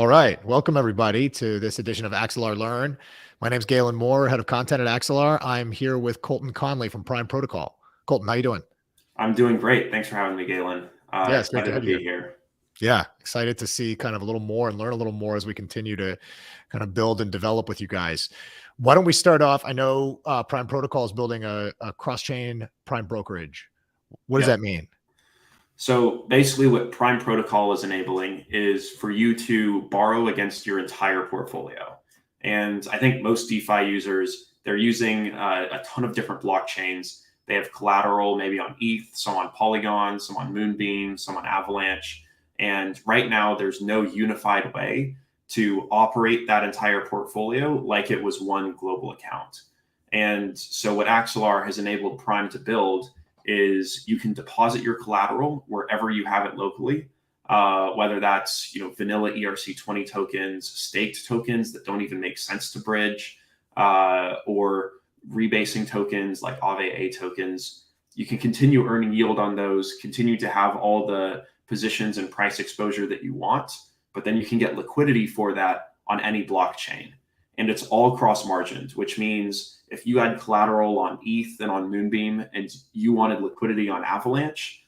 All right. Welcome, everybody, to this edition of Axelar Learn. My name is Galen Moore, head of content at Axelar. I'm here with Colton Conley from Prime Protocol. Colton, how you doing? I'm doing great. Thanks for having me, Galen. Yeah, it's great to Excited to have you be here. here. Yeah, excited to see kind of a little more and learn a little more as we continue to kind of build and develop with you guys. Why don't we start off? I know Prime Protocol is building a cross-chain prime brokerage. What does Yep. that mean? So basically what Prime Protocol is enabling is for you to borrow against your entire portfolio. And I think most DeFi users, they're using a ton of different blockchains. They have collateral maybe on ETH, some on Polygon, some on Moonbeam, some on Avalanche. And right now, there's no unified way to operate that entire portfolio like it was one global account. And so what Axelar has enabled Prime to build is you can deposit your collateral wherever you have it locally, whether that's vanilla ERC20 tokens, staked tokens that don't even make sense to bridge, or rebasing tokens like Aave tokens. You can continue earning yield on those, continue to have all the positions and price exposure that you want, but then you can get liquidity for that on any blockchain. And it's all cross margined, which means if you had collateral on ETH and on Moonbeam and you wanted liquidity on Avalanche,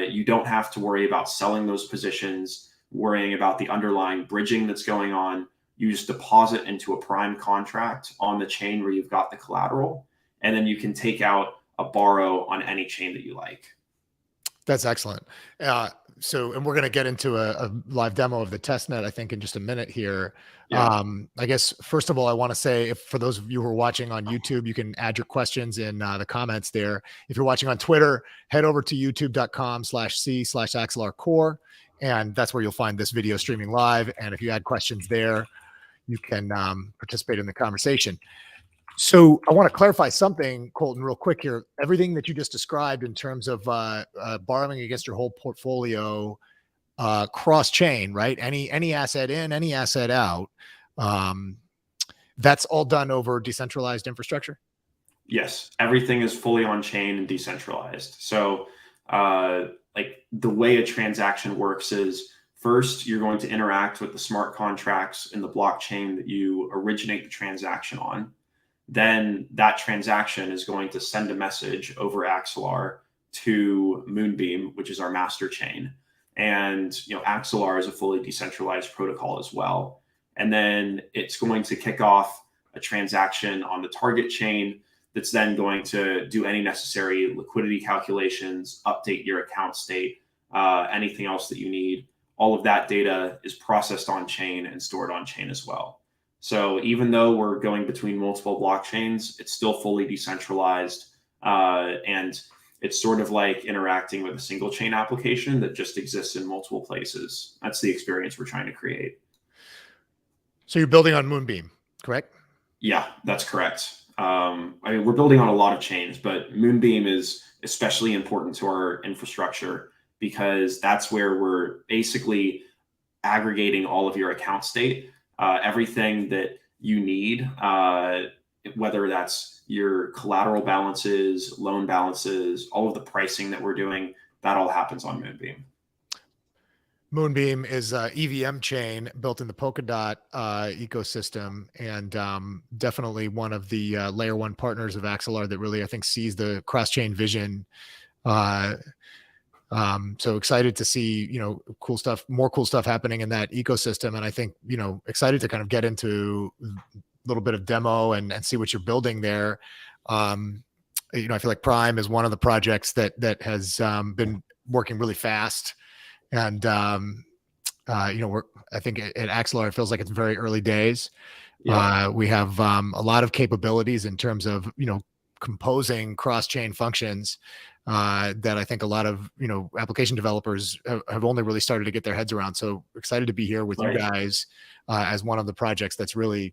you don't have to worry about selling those positions, worrying about the underlying bridging that's going on. You just deposit into a prime contract on the chain where you've got the collateral, and then you can take out a borrow on any chain that you like. That's excellent. And we're going to get into a live demo of the testnet, I think, in just a minute here. Yeah. I guess, first of all, I want to say, if for those of you who are watching on YouTube, you can add your questions in the comments there. If you're watching on Twitter, head over to youtube.com/c/AxelarCore, and that's where you'll find this video streaming live. And if you add questions there, you can participate in the conversation. So I want to clarify something, Colton, real quick here. Everything that you just described in terms of borrowing against your whole portfolio, cross-chain, right? Any asset in, any asset out, that's all done over decentralized infrastructure? Yes, everything is fully on chain and decentralized. So like the way a transaction works is first you're going to interact with the smart contracts in the blockchain that you originate the transaction on. Then that transaction is going to send a message over Axelar to Moonbeam, which is our master chain. And Axelar is a fully decentralized protocol as well. And then it's going to kick off a transaction on the target chain that's then going to do any necessary liquidity calculations, update your account state, anything else that you need. All of that data is processed on chain and stored on chain as well. So even though we're going between multiple blockchains, it's still fully decentralized. And it's sort of like interacting with a single chain application that just exists in multiple places. That's the experience we're trying to create. So you're building on Moonbeam, correct? Yeah, that's correct. I mean, we're building on a lot of chains, but Moonbeam is especially important to our infrastructure because that's where we're basically aggregating all of your account state. Everything that you need, whether that's your collateral balances, loan balances, all of the pricing that we're doing, that all happens on Moonbeam. Moonbeam is a EVM chain built in the Polkadot ecosystem, and definitely one of the layer one partners of Axelar that really, I think, sees the cross-chain vision. So excited to see, cool stuff, more cool stuff happening in that ecosystem. And I think, excited to kind of get into a little bit of demo and see what you're building there. I feel like Prime is one of the projects that has been working really fast. And, I think at Axelar, it feels like it's very early days. Yeah. We have a lot of capabilities in terms of, composing cross-chain functions that I think a lot of, application developers have only really started to get their heads around. So excited to be here with you guys as one of the projects that's really,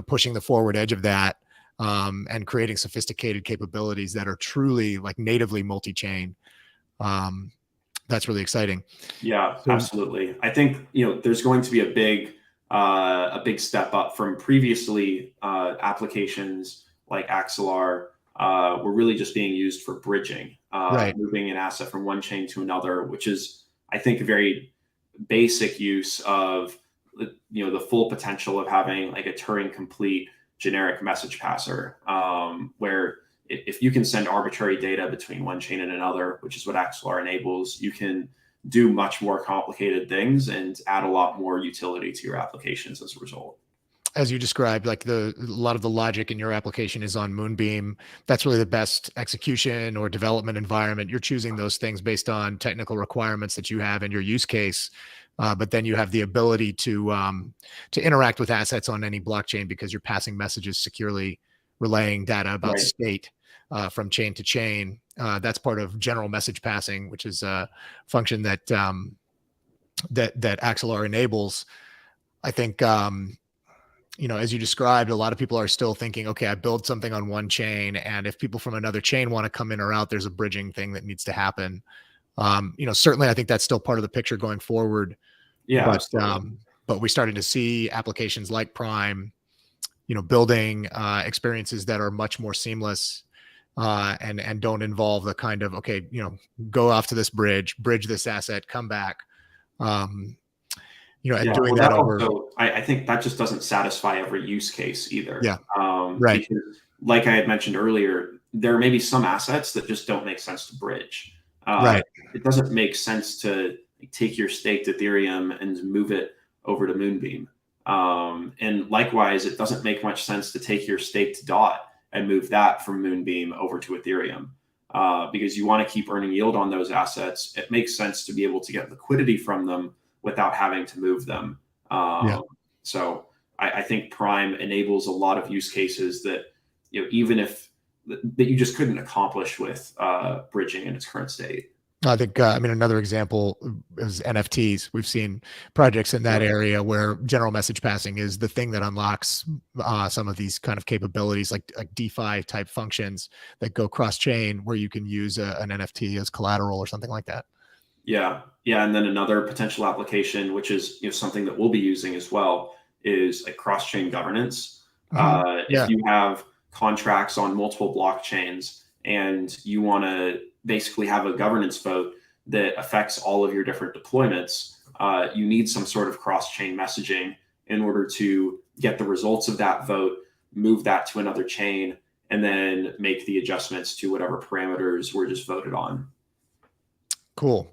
pushing the forward edge of that and creating sophisticated capabilities that are truly like natively multi-chain. That's really exciting. Yeah, absolutely. I think, there's going to be a big step up from previously applications like Axelar were really just being used for bridging, moving an asset from one chain to another, which is, I think, a very basic use of the full potential of having like a Turing complete generic message passer, where if you can send arbitrary data between one chain and another, which is what Axelar enables, you can do much more complicated things and add a lot more utility to your applications as a result. As you described, like a lot of the logic in your application is on Moonbeam. That's really the best execution or development environment. You're choosing those things based on technical requirements that you have in your use case. But then you have the ability to interact with assets on any blockchain because you're passing messages securely, relaying data about state from chain to chain. That's part of general message passing, which is a function that that Axelar enables. I think as you described, a lot of people are still thinking, okay, I build something on one chain, and if people from another chain want to come in or out, there's a bridging thing that needs to happen. Certainly I think that's still part of the picture going forward. Yeah. But we started to see applications like Prime, building experiences that are much more seamless and don't involve the kind of, okay, go off to this bridge this asset, come back. Doing that over. Also, I think that just doesn't satisfy every use case either. Yeah. Right. Because, like I had mentioned earlier, there may be some assets that just don't make sense to bridge. Right. It doesn't make sense to take your staked Ethereum and move it over to Moonbeam. And likewise, it doesn't make much sense to take your staked DOT and move that from Moonbeam over to Ethereum. Because you want to keep earning yield on those assets. It makes sense to be able to get liquidity from them without having to move them. So I think Prime enables a lot of use cases that, even if that you just couldn't accomplish with bridging in its current state. I think, another example is NFTs. We've seen projects in that area where general message passing is the thing that unlocks some of these kind of capabilities, like DeFi type functions that go cross chain, where you can use an NFT as collateral or something like that. Yeah. And then another potential application, which is something that we'll be using as well, is like cross-chain governance. If you have contracts on multiple blockchains and you want to basically have a governance vote that affects all of your different deployments, you need some sort of cross-chain messaging in order to get the results of that vote, move that to another chain, and then make the adjustments to whatever parameters were just voted on. Cool.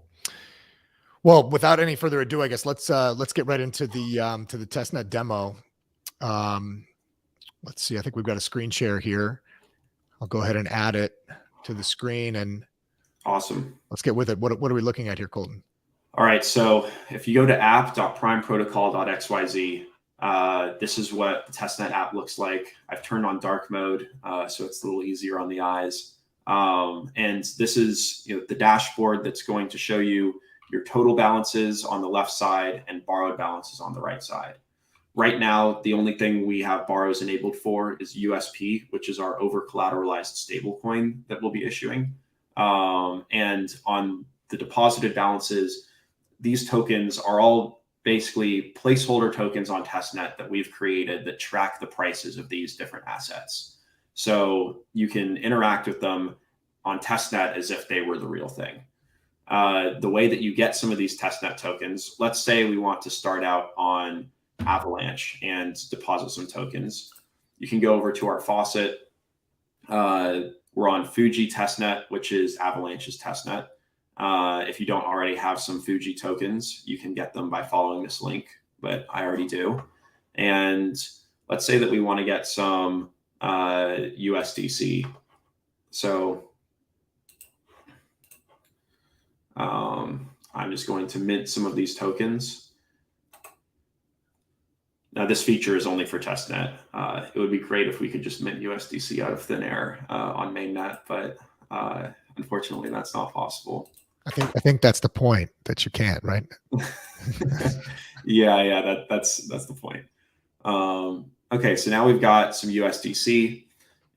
Well, without any further ado, I guess let's get right into the testnet demo. Let's see. I think we've got a screen share here. I'll go ahead and add it to the screen, and awesome. Let's get with it. What are we looking at here, Colton? All right. So if you go to app.primeprotocol.xyz, this is what the testnet app looks like. I've turned on dark mode, so it's a little easier on the eyes. And this is the dashboard that's going to show you your total balances on the left side and borrowed balances on the right side. Right now, the only thing we have borrows enabled for is USP, which is our over collateralized stablecoin that we'll be issuing. And on the deposited balances, these tokens are all basically placeholder tokens on testnet that we've created that track the prices of these different assets. So you can interact with them on testnet as if they were the real thing. The way that you get some of these testnet tokens, let's say we want to start out on Avalanche and deposit some tokens. You can go over to our faucet. We're on Fuji testnet, which is Avalanche's testnet. If you don't already have some Fuji tokens, you can get them by following this link, but I already do. And let's say that we want to get some USDC. So I'm just going to mint some of these tokens. Now, this feature is only for testnet. It would be great if we could just mint USDC out of thin air on mainnet, but unfortunately, that's not possible. I think that's the point, that you can't, right? Yeah, that's the point. Okay, so now we've got some USDC,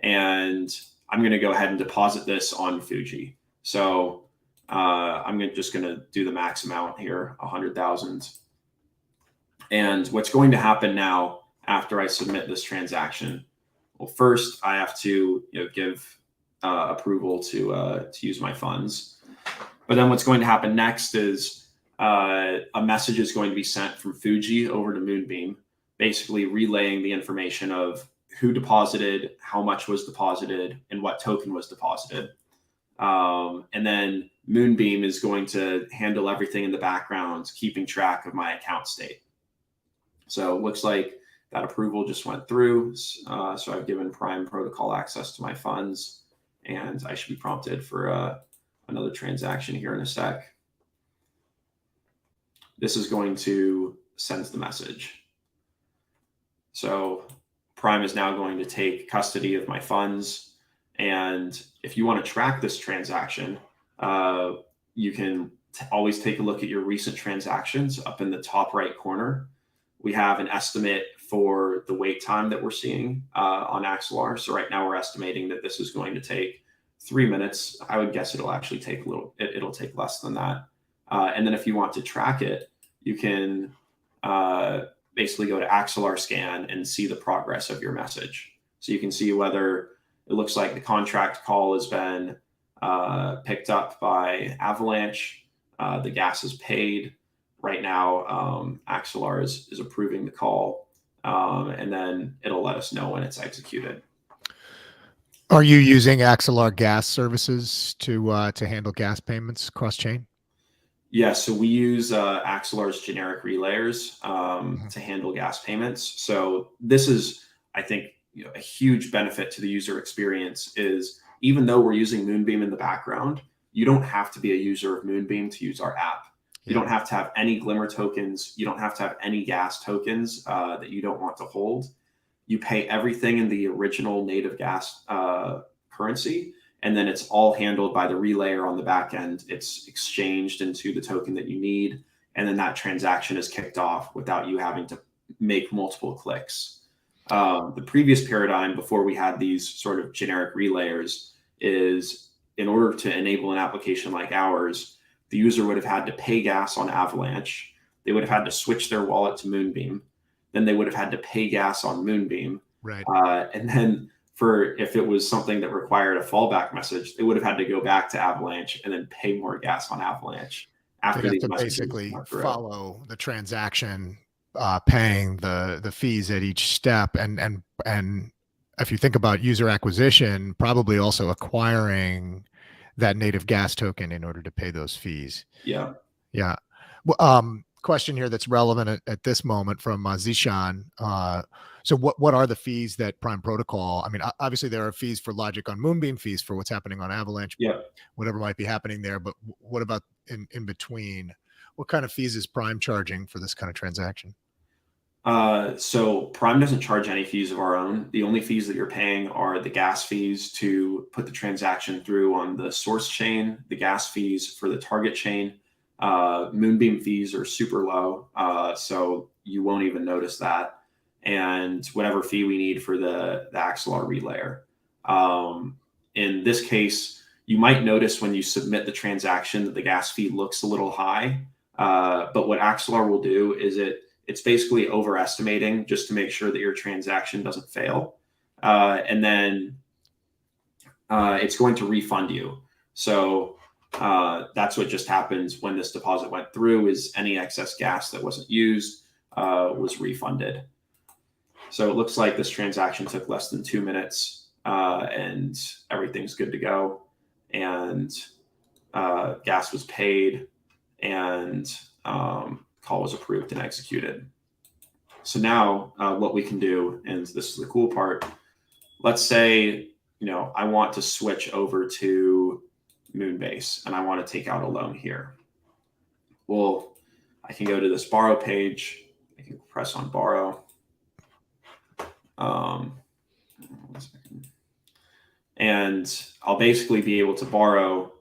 and I'm going to go ahead and deposit this on Fuji. So I'm just going to do the max amount here, 100,000. And what's going to happen now after I submit this transaction? Well, first I have to give approval to use my funds. But then what's going to happen next is a message is going to be sent from Fuji over to Moonbeam, basically relaying the information of who deposited, how much was deposited, and what token was deposited. And then Moonbeam is going to handle everything in the background, keeping track of my account state. So it looks like that approval just went through. So I've given Prime Protocol access to my funds, and I should be prompted for another transaction here in a sec. This is going to send the message. So Prime is now going to take custody of my funds. And if you want to track this transaction, you can always take a look at your recent transactions up in the top right corner. We have an estimate for the wait time that we're seeing on Axelar. So right now we're estimating that this is going to take 3 minutes. I would guess it'll actually take it'll take less than that. And then if you want to track it, you can basically go to Axelar scan and see the progress of your message. So you can see whether it looks like the contract call has been picked up by Avalanche. The gas is paid. Right now, Axelar is approving the call, and then it'll let us know when it's executed. Are you using Axelar gas services to handle gas payments cross-chain? Yeah, so we use Axelar's generic relayers to handle gas payments. So this is, I think, a huge benefit to the user experience is even though we're using Moonbeam in the background, you don't have to be a user of Moonbeam to use our app. You don't have to have any Glimmer tokens. You don't have to have any gas tokens that you don't want to hold. You pay everything in the original native gas currency, and then it's all handled by the relayer on the back end. It's exchanged into the token that you need, and then that transaction is kicked off without you having to make multiple clicks. The previous paradigm before we had these sort of generic relayers is in order to enable an application like ours, the user would have had to pay gas on Avalanche. They would have had to switch their wallet to Moonbeam. Then they would have had to pay gas on Moonbeam. Right. And then if it was something that required a fallback message, they would have had to go back to Avalanche and then pay more gas on Avalanche after they have these to messages basically went through. Follow the transaction, paying the fees at each step, and if you think about user acquisition, probably also acquiring that native gas token in order to pay those fees. Yeah. Well, question here that's relevant at this moment from Zishan. So what are the fees that Prime Protocol? I mean, obviously there are fees for logic on Moonbeam, fees for what's happening on Avalanche, whatever might be happening there. But what about in between? What kind of fees is Prime charging for this kind of transaction? So Prime doesn't charge any fees of our own. The only fees that you're paying are the gas fees to put the transaction through on the source chain, the gas fees for the target chain. Moonbeam fees are super low, so you won't even notice that. And whatever fee we need for the Axelar relayer. In this case, you might notice when you submit the transaction that the gas fee looks a little high. But what Axelar will do is it's basically overestimating just to make sure that your transaction doesn't fail. And then it's going to refund you. So that's what just happens when this deposit went through, is any excess gas that wasn't used was refunded. So it looks like this transaction took less than 2 minutes and everything's good to go. And gas was paid and call was approved and executed. So now what we can do, and this is the cool part, let's say, I want to switch over to Moonbase and I want to take out a loan here. Well, I can go to this borrow page. I can press on borrow. And I'll basically be able to borrow.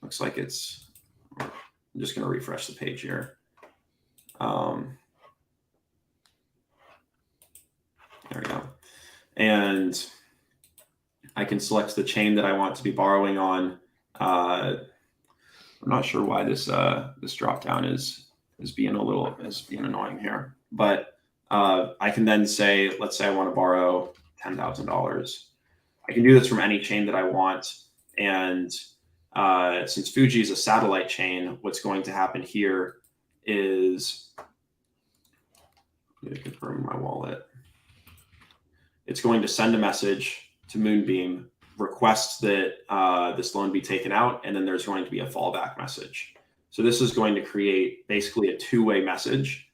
Looks like I'm just going to refresh the page here. There we go. And I can select the chain that I want to be borrowing on. I'm not sure why this drop down is being annoying here, but I can then say, let's say I want to borrow $10,000. I can do this from any chain that I want, and since Fuji is a satellite chain, what's going to happen here is, let me confirm my wallet. It's going to send a message to Moonbeam, request that this loan be taken out, and then there's going to be a fallback message. So this is going to create basically a two-way message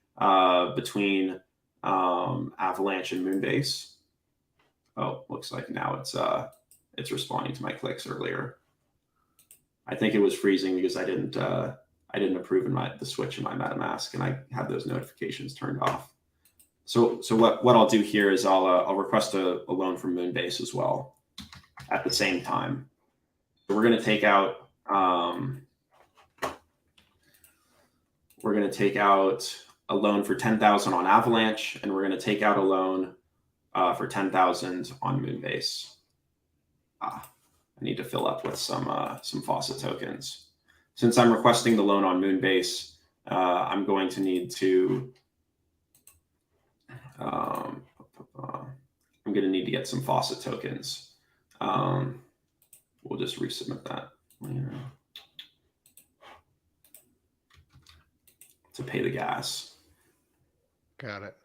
between Avalanche and Moonbase. Oh, looks like now it's responding to my clicks earlier. I think it was freezing because I didn't approve the switch in my MetaMask, and I had those notifications turned off. So what I'll do here is I'll request a loan from Moonbase as well at the same time. So we're going to take out a loan for 10,000 on Avalanche, and we're going to take out a loan for 10,000 on Moonbase. I need to fill up with some faucet tokens. Since I'm requesting the loan on Moonbase, I'm going to need to get some faucet tokens. We'll just resubmit that later to pay the gas. Got it.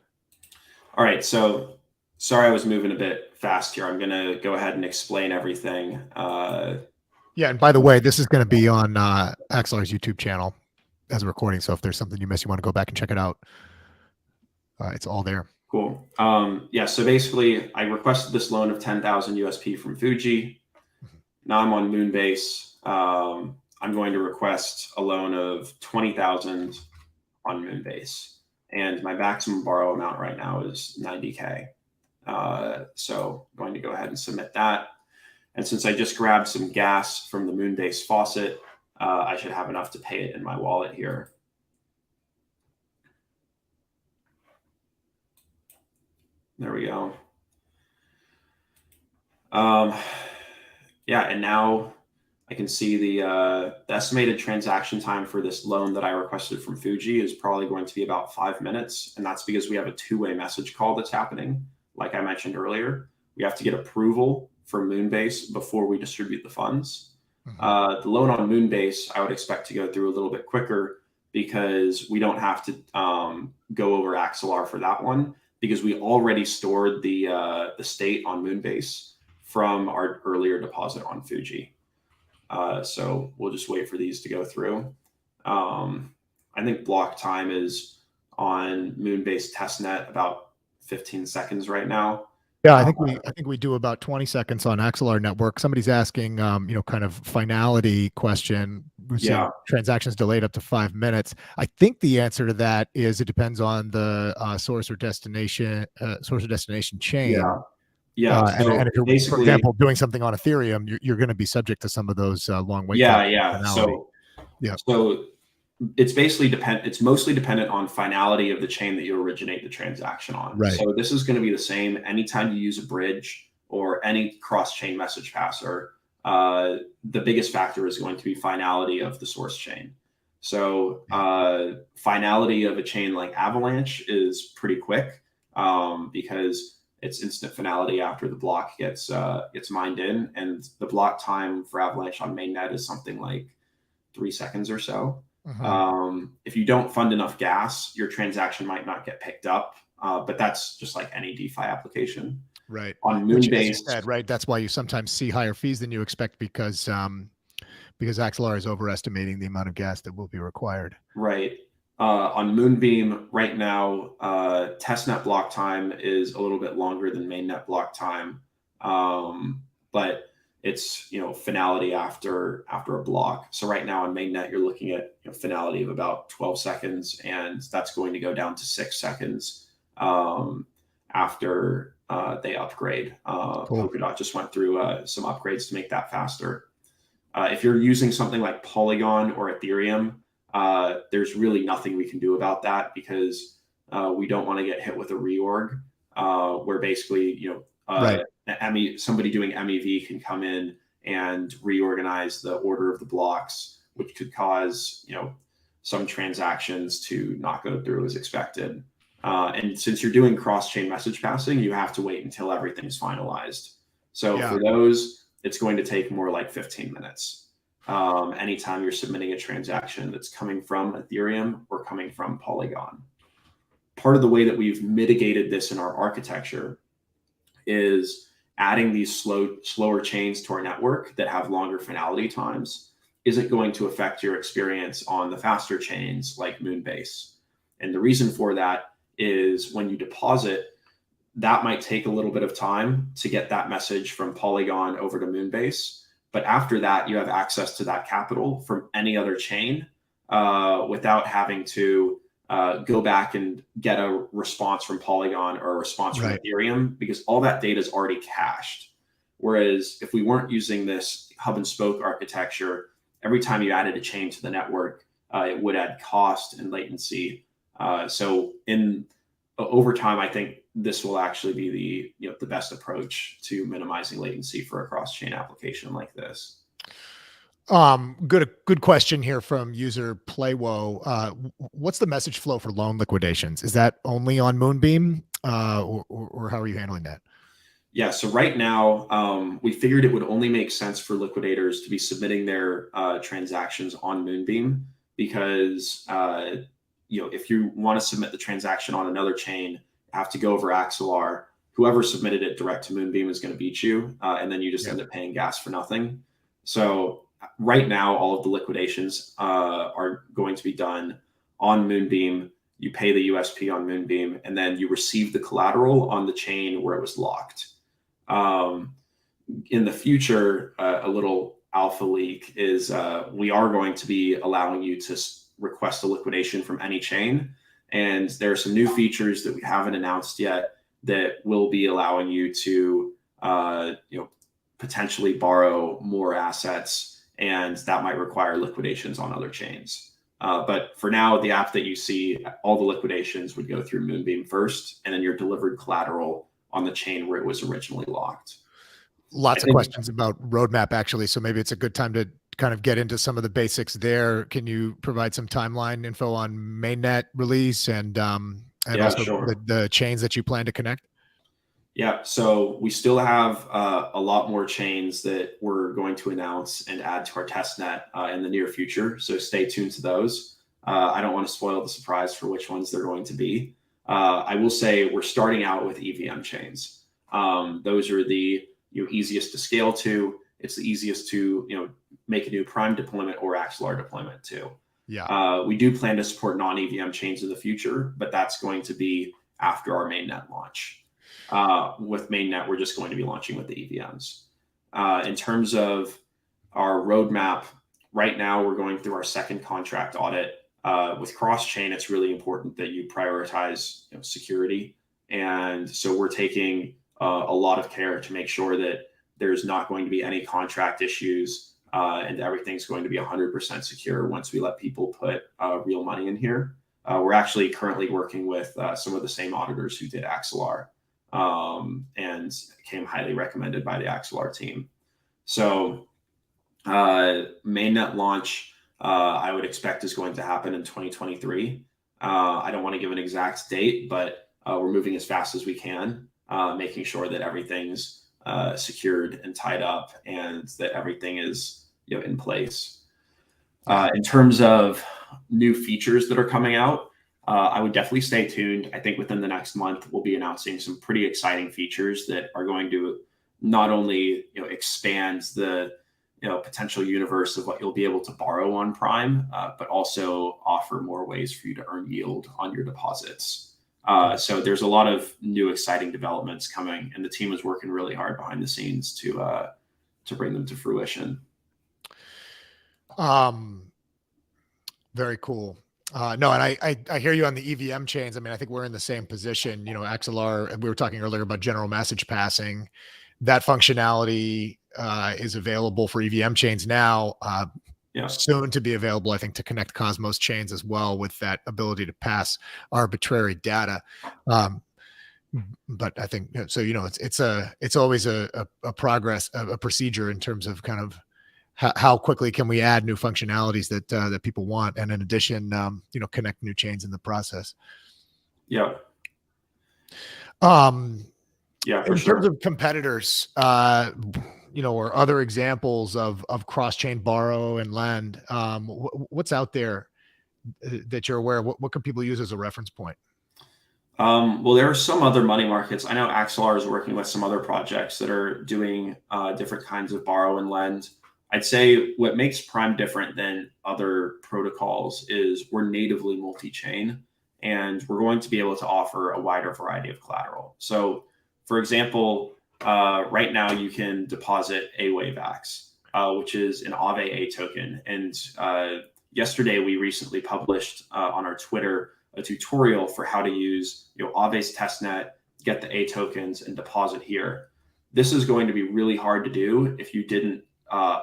All right, so sorry I was moving a bit fast here. I'm going to go ahead and explain everything. Yeah, and by the way, this is going to be on Axelar's YouTube channel as a recording. So if there's something you missed, you want to go back and check it out. It's all there. Cool. Yeah, so basically, I requested this loan of 10,000 USP from Fuji. Now I'm on Moonbase. I'm going to request a loan of 20,000 on Moonbase. And my maximum borrow amount right now is 90K. So I'm going to go ahead and submit that. And since I just grabbed some gas from the Moonbase faucet, I should have enough to pay it in my wallet here. There we go. Yeah, and now I can see the estimated transaction time for this loan that I requested from Fuji is probably going to be about 5 minutes. And that's because we have a two-way message call that's happening. Like I mentioned earlier, we have to get approval from Moonbase before we distribute the funds. The loan on Moonbase, I would expect to go through a little bit quicker because we don't have to go over Axelar for that one, because we already stored the state on Moonbase from our earlier deposit on Fuji. So we'll just wait for these to go through. I think block time is on Moonbase testnet about 15 seconds right now. Yeah, I think we do about 20 seconds on Axelar network. Somebody's asking, kind of finality question. Yeah. Transactions delayed up to 5 minutes. I think the answer to that is it depends on the source or destination chain. Yeah. Yeah. And if you're, for example, doing something on Ethereum, you're going to be subject to some of those long wait times. Yeah. So it's basically it's mostly dependent on finality of the chain that you originate the transaction on. Right. So this is going to be the same anytime you use a bridge or any cross-chain message passer. The biggest factor is going to be finality of the source chain. So finality of a chain like Avalanche is pretty quick because it's instant finality after the block gets mined in, and the block time for Avalanche on mainnet is something like 3 seconds or so. If you don't fund enough gas, your transaction might not get picked up, but that's just like any DeFi application. Right. On Moonbase, right. That's why you sometimes see higher fees than you expect because Axelar is overestimating the amount of gas that will be required. Right. On Moonbeam right now, testnet block time is a little bit longer than mainnet block time, but it's finality after a block. So right now on mainnet, you're looking at finality of about 12 seconds, and that's going to go down to 6 seconds after they upgrade. Cool. Polkadot just went through some upgrades to make that faster. If you're using something like Polygon or Ethereum, there's really nothing we can do about that because we don't want to get hit with a reorg where basically right. Somebody doing MEV can come in and reorganize the order of the blocks, which could cause some transactions to not go through as expected. And since you're doing cross-chain message passing, you have to wait until everything's finalized. So for those, it's going to take more like 15 minutes. anytime you're submitting a transaction that's coming from Ethereum or coming from Polygon. Part of the way that we've mitigated this in our architecture is adding these slower chains to our network that have longer finality times isn't going to affect your experience on the faster chains like Moonbase. And the reason for that is when you deposit, that might take a little bit of time to get that message from Polygon over to Moonbase. But after that, you have access to that capital from any other chain without having to go back and get a response from Polygon or a response from Ethereum, because all that data is already cached. Whereas if we weren't using this hub and spoke architecture, every time you added a chain to the network, it would add cost and latency. So over time, I think this will actually be the best approach to minimizing latency for a cross-chain application like this. Good question here from user Playwo. What's the message flow for loan liquidations? Is that only on Moonbeam, or how are you handling that? Yeah, so right now, we figured it would only make sense for liquidators to be submitting their transactions on Moonbeam, because if you want to submit the transaction on another chain, you have to go over Axelar. Whoever submitted it direct to Moonbeam is going to beat you, and then you just end up paying gas for nothing. So right now, all of the liquidations are going to be done on Moonbeam. You pay the USP on Moonbeam, and then you receive the collateral on the chain where it was locked. In the future, a little alpha leak is we are going to be allowing you to request a liquidation from any chain. And there are some new features that we haven't announced yet that will be allowing you to potentially borrow more assets, and that might require liquidations on other chains. But for now, the app that you see, all the liquidations would go through Moonbeam first, and then you're delivered collateral on the chain where it was originally locked. Lots of questions about roadmap, actually. So maybe it's a good time to kind of get into some of the basics there. Can you provide some timeline info on mainnet release and also the chains that you plan to connect? Yeah, so we still have a lot more chains that we're going to announce and add to our testnet in the near future. So stay tuned to those. I don't want to spoil the surprise for which ones they're going to be. I will say we're starting out with EVM chains. Those are the easiest to scale to. It's the easiest to make a new Prime deployment or Axelar deployment to. Yeah. We do plan to support non-EVM chains in the future, but that's going to be after our mainnet launch. With mainnet, we're just going to be launching with the EVMs. In terms of our roadmap, right now we're going through our second contract audit. With cross-chain, it's really important that you prioritize security. And so we're taking a lot of care to make sure that there's not going to be any contract issues and everything's going to be 100% secure once we let people put real money in here. We're actually currently working with some of the same auditors who did Axelar and came highly recommended by the Axelar team. So mainnet launch, I would expect is going to happen in 2023. I don't want to give an exact date, but we're moving as fast as we can, making sure that everything's secured and tied up and that everything is in place. In terms of new features that are coming out, I would definitely stay tuned. I think within the next month, we'll be announcing some pretty exciting features that are going to not only expand the potential universe of what you'll be able to borrow on Prime, but also offer more ways for you to earn yield on your deposits. So there's a lot of new exciting developments coming, and the team is working really hard behind the scenes to bring them to fruition. Very cool. No, and I hear you on the EVM chains. I mean, I think we're in the same position. Axelar, and we were talking earlier about general message passing. That functionality is available for EVM chains now. Soon to be available, I think, to connect Cosmos chains as well, with that ability to pass arbitrary data. But I think so. It's always a progress, a procedure in terms of kind of how quickly can we add new functionalities that people want, and in addition, connect new chains in the process. Yeah. Yeah, for in sure. terms of competitors, or other examples of cross-chain borrow and lend? What's out there that you're aware of? What can people use as a reference point? Well, there are some other money markets. I know Axelar is working with some other projects that are doing different kinds of borrow and lend. I'd say what makes Prime different than other protocols is we're natively multi-chain, and we're going to be able to offer a wider variety of collateral. So, for example, right now you can deposit a WaveAx, which is an Aave A token. And yesterday we recently published on our Twitter a tutorial for how to use Aave's testnet, get the A tokens, and deposit here. This is going to be really hard to do if you didn't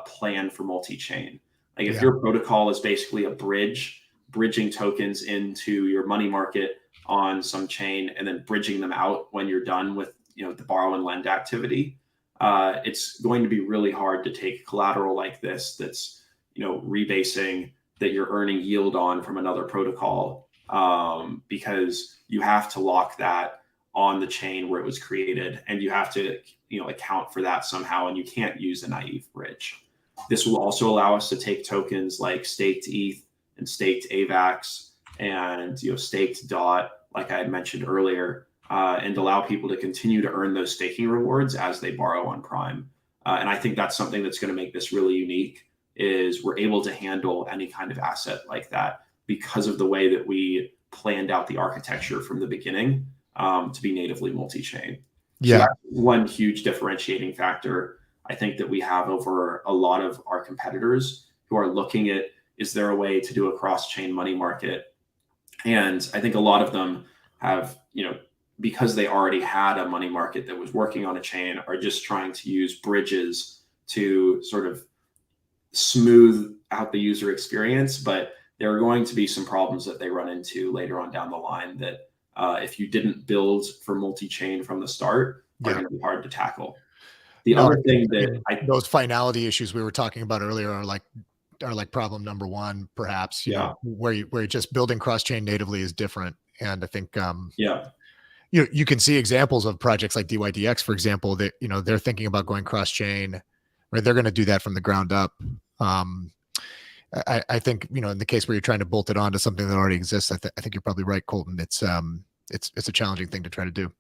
plan for multi-chain. Like if your protocol is basically a bridging tokens into your money market on some chain and then bridging them out when you're done with the borrow and lend activity, it's going to be really hard to take collateral like this that's rebasing that you're earning yield on from another protocol, because you have to lock that on the chain where it was created, and you have to account for that somehow, and you can't use a naive bridge. This will also allow us to take tokens like staked ETH and staked AVAX and staked DOT, like I had mentioned earlier, and allow people to continue to earn those staking rewards as they borrow on Prime. And I think that's something that's going to make this really unique, is we're able to handle any kind of asset like that because of the way that we planned out the architecture from the beginning to be natively multi-chain. So that's one huge differentiating factor I think that we have over a lot of our competitors who are looking at, is there a way to do a cross-chain money market? And I think a lot of them have, because they already had a money market that was working on a chain, are just trying to use bridges to sort of smooth out the user experience. But there are going to be some problems that they run into later on down the line that if you didn't build for multi-chain from the start, are going to be hard to tackle. The other thing that those finality issues we were talking about earlier are like problem number one, perhaps, where you're just building cross-chain natively is different. And I think, you can see examples of projects like DYDX, for example, that, they're thinking about going cross-chain, or they're going to do that from the ground up. I think, in the case where you're trying to bolt it onto something that already exists, I think you're probably right, Colton. It's a challenging thing to try to do.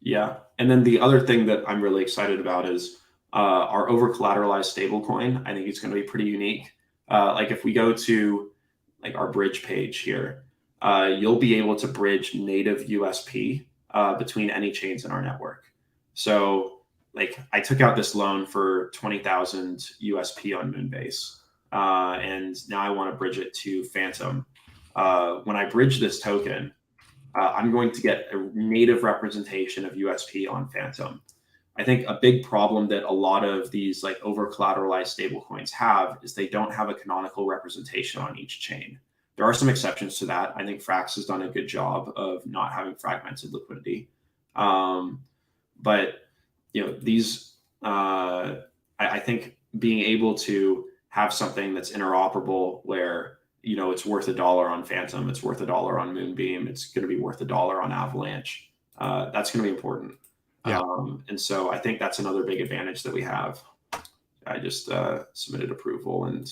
Yeah. And then the other thing that I'm really excited about is our over collateralized stablecoin. I think it's going to be pretty unique. Like if we go to like our bridge page here, you'll be able to bridge native USP between any chains in our network. So like I took out this loan for 20,000 USP on Moonbase, and now I want to bridge it to Phantom. When I bridge this token, I'm going to get a native representation of USP on Phantom. I think a big problem that a lot of these like over collateralized stablecoins have is they don't have a canonical representation on each chain. There are some exceptions to that. I think Frax has done a good job of not having fragmented liquidity. But these, I think being able to have something that's interoperable where it's worth $1 on Phantom, it's worth $1 on Moonbeam, it's going to be worth $1 on Avalanche. That's going to be important. And so I think that's another big advantage that we have. I just submitted approval, and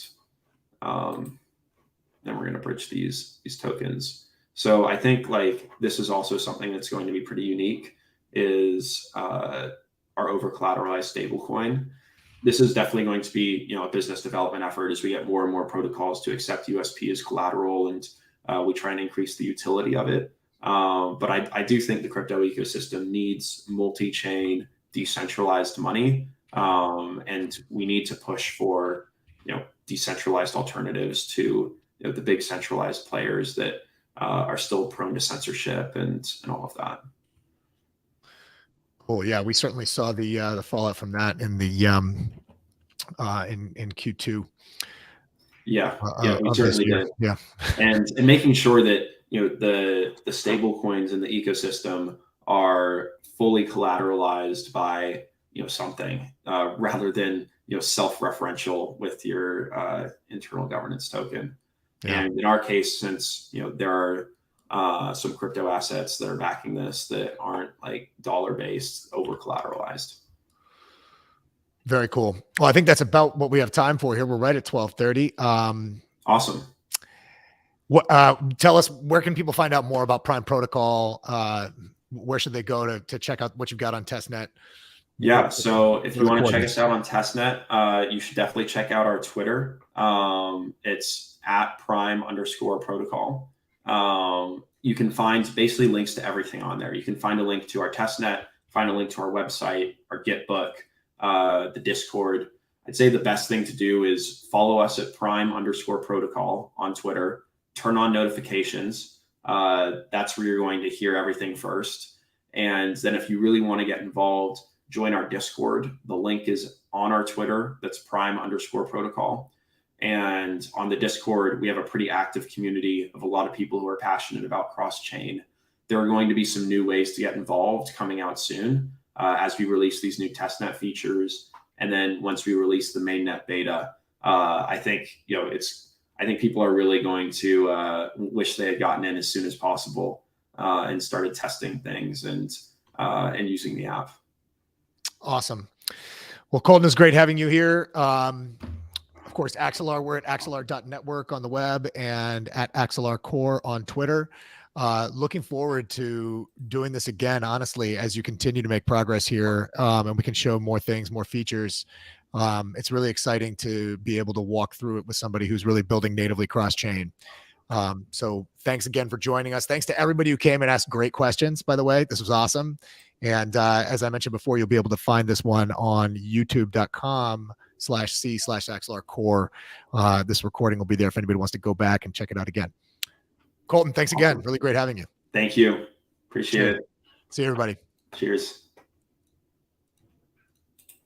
then we're going to bridge these tokens. So I think like this is also something that's going to be pretty unique, is our over collateralized stablecoin. This is definitely going to be a business development effort as we get more and more protocols to accept USP as collateral, and we try and increase the utility of it. But I do think the crypto ecosystem needs multi-chain decentralized money, and we need to push for decentralized alternatives to the big centralized players that are still prone to censorship and all of that. Oh yeah, we certainly saw the fallout from that in the in Q2. Yeah, we certainly did. Yeah, and making sure that the stable coins in the ecosystem are fully collateralized by something rather than self-referential with your internal governance token. Yeah. And in our case, since there are some crypto assets that are backing this that aren't like dollar-based over collateralized. Very cool. Well, I think that's about what we have time for here. We're right at 12:30. Awesome. Tell us, where can people find out more about Prime Protocol? Where should they go to check out what you've got on testnet? Yeah, so if you want to check us out on testnet, you should definitely check out our Twitter. It's at prime_protocol. You can find basically links to everything on there. You can find a link to our testnet, find a link to our website, our Git book, the Discord. I'd say the best thing to do is follow us at prime_protocol on Twitter, turn on notifications. That's where you're going to hear everything first. And then if you really want to get involved, join our Discord. The link is on our Twitter. That's prime_protocol. And on the Discord, we have a pretty active community of a lot of people who are passionate about cross-chain. There are going to be some new ways to get involved coming out soon as we release these new testnet features. And then once we release the mainnet beta, I think people are really going to wish they had gotten in as soon as possible and started testing things and using the app. Awesome. Well, Colton, it's great having you here. Of course, Axelar, we're at axelar.network on the web and at Axelar Core on Twitter. Looking forward to doing this again, honestly, as you continue to make progress here, and we can show more things, more features. It's really exciting to be able to walk through it with somebody who's really building natively cross-chain. So thanks again for joining us. Thanks to everybody who came and asked great questions, by the way. This was awesome. And as I mentioned before, you'll be able to find this one on youtube.com/c/Axelar Core. This recording will be there if anybody wants to go back and check it out again. Colton, thanks again. Really great having you. Thank you. Appreciate it. See you, everybody. Cheers.